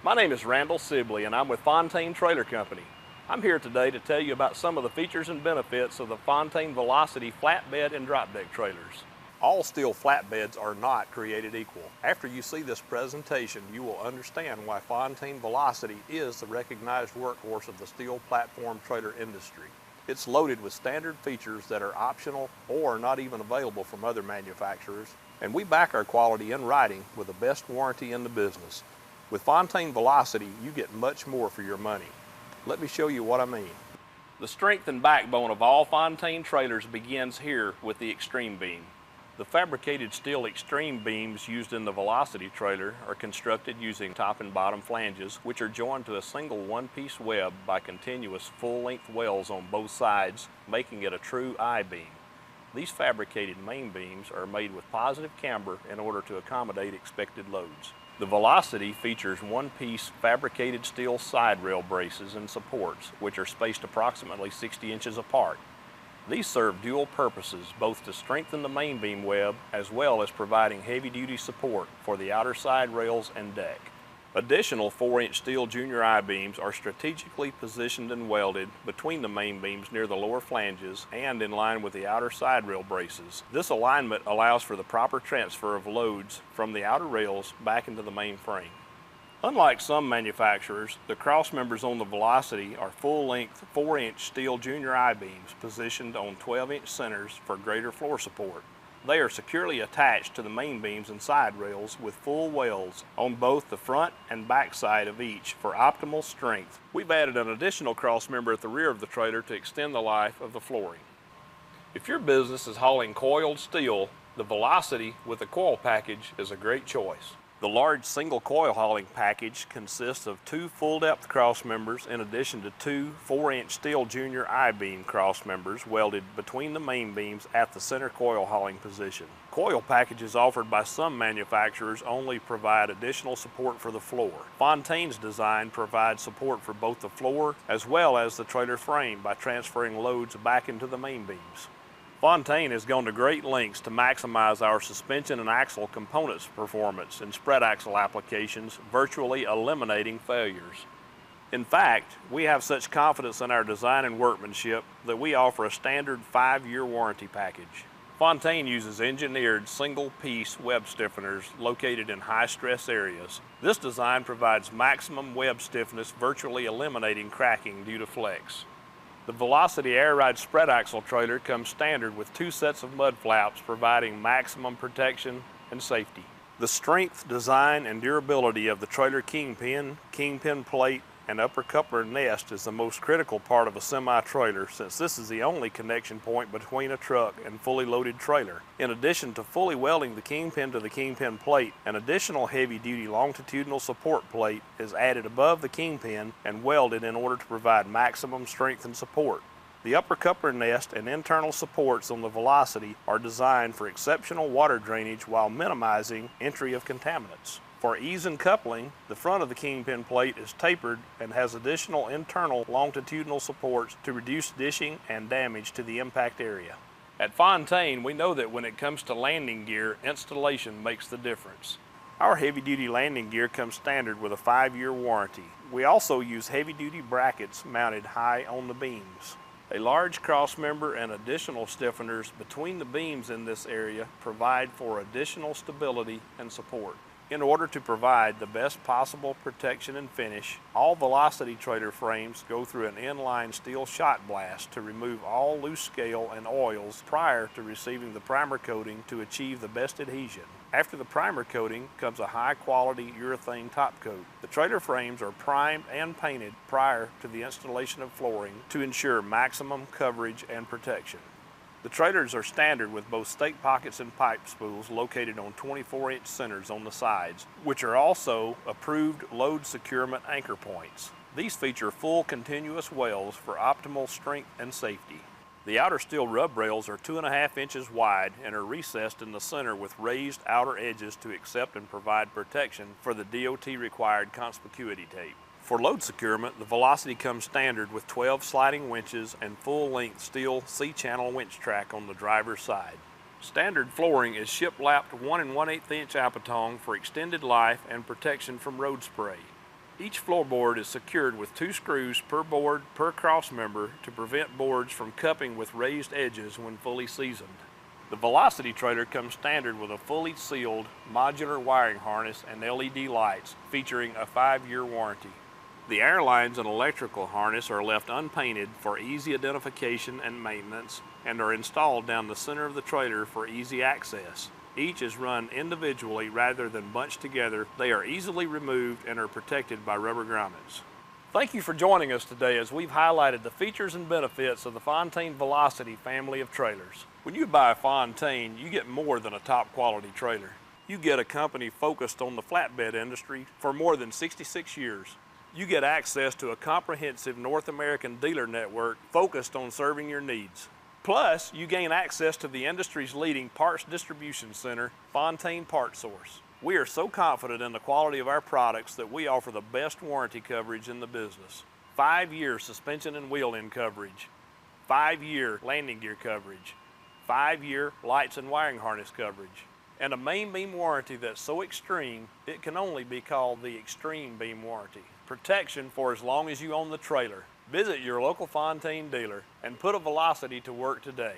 My name is Randall Sibley and I'm with FONTAINE Trailer Company. I'm here today to tell you about some of the features and benefits of the FONTAINE Velocity flatbed and drop deck trailers. All steel flatbeds are not created equal. After you see this presentation, you will understand why FONTAINE Velocity is the recognized workhorse of the steel platform trailer industry. It's loaded with standard features that are optional or not even available from other manufacturers, and we back our quality in writing with the best warranty in the business. With FONTAINE Velocity, you get much more for your money. Let me show you what I mean. The strength and backbone of all FONTAINE trailers begins here with the extreme beam. The fabricated steel extreme beams used in the Velocity trailer are constructed using top and bottom flanges, which are joined to a single one-piece web by continuous full-length wells on both sides, making it a true I-beam. These fabricated main beams are made with positive camber in order to accommodate expected loads. The Velocity features one-piece fabricated steel side rail braces and supports, which are spaced approximately 60 inches apart. These serve dual purposes, both to strengthen the main beam web as well as providing heavy-duty support for the outer side rails and deck. Additional 4-inch steel junior I-beams are strategically positioned and welded between the main beams near the lower flanges and in line with the outer side rail braces. This alignment allows for the proper transfer of loads from the outer rails back into the main frame. Unlike some manufacturers, the cross members on the Velocity are full-length 4-inch steel junior I-beams positioned on 12-inch centers for greater floor support. They are securely attached to the main beams and side rails with full welds on both the front and back side of each for optimal strength. We've added an additional cross member at the rear of the trailer to extend the life of the flooring. If your business is hauling coiled steel, the Velocity with a coil package is a great choice. The large single coil hauling package consists of 2 full-depth cross members in addition to 2 4-inch steel junior I-beam cross members welded between the main beams at the center coil hauling position. Coil packages offered by some manufacturers only provide additional support for the floor. FONTAINE's design provides support for both the floor as well as the trailer frame by transferring loads back into the main beams. FONTAINE has gone to great lengths to maximize our suspension and axle components performance in spread axle applications, virtually eliminating failures. In fact, we have such confidence in our design and workmanship that we offer a standard 5-year warranty package. FONTAINE uses engineered single-piece web stiffeners located in high-stress areas. This design provides maximum web stiffness, virtually eliminating cracking due to flex. The Velocity Air Ride spread axle trailer comes standard with 2 sets of mud flaps providing maximum protection and safety. The strength, design, and durability of the trailer kingpin plate, and upper coupler nest is the most critical part of a semi-trailer, since this is the only connection point between a truck and fully loaded trailer. In addition to fully welding the kingpin to the kingpin plate, an additional heavy-duty longitudinal support plate is added above the kingpin and welded in order to provide maximum strength and support. The upper coupler nest and internal supports on the Velocity are designed for exceptional water drainage while minimizing entry of contaminants. For ease in coupling, the front of the kingpin plate is tapered and has additional internal longitudinal supports to reduce dishing and damage to the impact area. At FONTAINE, we know that when it comes to landing gear, installation makes the difference. Our heavy-duty landing gear comes standard with a 5-year warranty. We also use heavy-duty brackets mounted high on the beams. A large cross member and additional stiffeners between the beams in this area provide for additional stability and support. In order to provide the best possible protection and finish, all Velocity trailer frames go through an inline steel shot blast to remove all loose scale and oils prior to receiving the primer coating to achieve the best adhesion. After the primer coating comes a high-quality urethane top coat. The trailer frames are primed and painted prior to the installation of flooring to ensure maximum coverage and protection. The trailers are standard with both stake pockets and pipe spools located on 24-inch centers on the sides, which are also approved load securement anchor points. These feature full continuous wells for optimal strength and safety. The outer steel rub rails are 2.5 inches wide and are recessed in the center with raised outer edges to accept and provide protection for the DOT-required conspicuity tape. For load securement, the Velocity comes standard with 12 sliding winches and full-length steel C-channel winch track on the driver's side. Standard flooring is ship-lapped 1 1/8 inch Apatong for extended life and protection from road spray. Each floorboard is secured with 2 screws per board per cross member to prevent boards from cupping with raised edges when fully seasoned. The Velocity trailer comes standard with a fully sealed modular wiring harness and LED lights featuring a 5-year warranty. The air lines and electrical harness are left unpainted for easy identification and maintenance and are installed down the center of the trailer for easy access. Each is run individually rather than bunched together. They are easily removed and are protected by rubber grommets. Thank you for joining us today as we've highlighted the features and benefits of the FONTAINE Velocity family of trailers. When you buy a FONTAINE, you get more than a top quality trailer. You get a company focused on the flatbed industry for more than 66 years. You get access to a comprehensive North American dealer network focused on serving your needs. Plus, you gain access to the industry's leading parts distribution center, FONTAINE Part Source. We are so confident in the quality of our products that we offer the best warranty coverage in the business. 5-year suspension and wheel end coverage, 5-year landing gear coverage, 5-year lights and wiring harness coverage, and a main beam warranty that's so extreme it can only be called the Extreme Beam Warranty. Protection for as long as you own the trailer. Visit your local FONTAINE dealer and put a Velocity to work today.